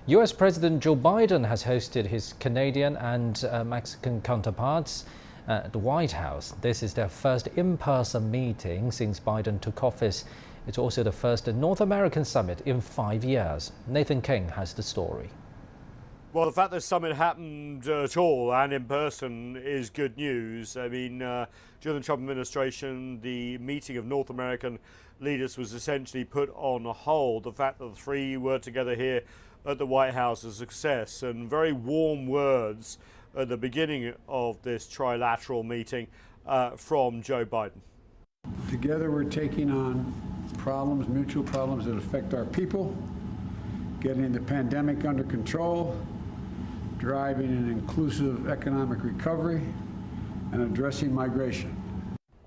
US President Joe Biden has hosted his Canadian and Mexican counterparts at the White House. This is their first in-person meeting since Biden took office. It's also the first North American summit in 5 years. Nathan King has the story. Well, the fact this summit happened at all and in person is good news. I mean, during the Trump administration, the meeting of North American leaders was essentially put on hold. The fact that the three were together here at the White House is a success, and very warm words at the beginning of this trilateral meeting from Joe Biden. Together we're taking on problems, mutual problems that affect our people, getting the pandemic under control, driving an inclusive economic recovery, and addressing migration.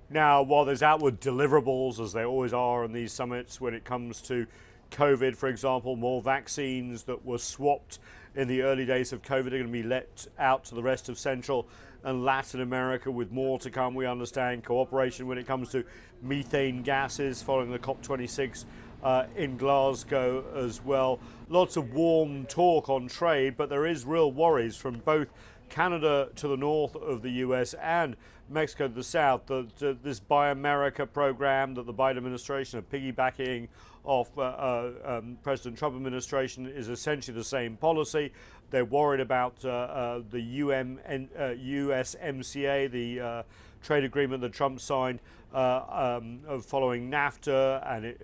Now, while there's outward deliverables, as there always are in these summits when it comes to COVID, for example, more vaccines that were swapped in the early days of COVID are going to be let out to the rest of Central and Latin America, with more to come. We understand cooperation when it comes to methane gases following the COP26 in Glasgow as well. Lots of warm talk on trade, but there is real worries from both Canada to the north of the US and Mexico to the south that this Buy America program that the Biden administration are piggybacking off President Trump administration is essentially the same policy. They're worried about the USMCA, the trade agreement that Trump signed following NAFTA, and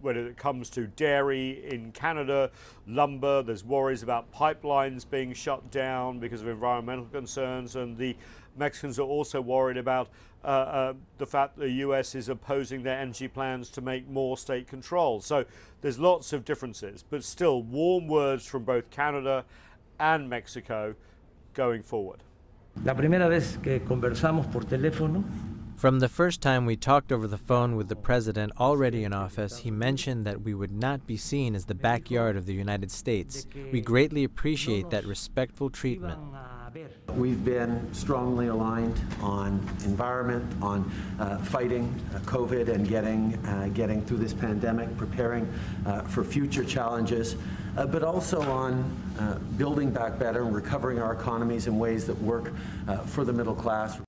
when it comes to dairy in Canada, lumber, there's worries about pipelines being shut down because of environmental concerns, and the Mexicans are also worried about the fact the US is opposing their energy plans to make more state control. So there's lots of differences, but still warm words from both Canada and Mexico going forward. La primera vez que conversamos por teléfono. From the first time we talked over the phone with the president already in office, he mentioned that we would not be seen as the backyard of the United States. We greatly appreciate that respectful treatment. We've been strongly aligned on environment, on fighting COVID and getting through this pandemic, preparing for future challenges, but also on building back better and recovering our economies in ways that work for the middle class.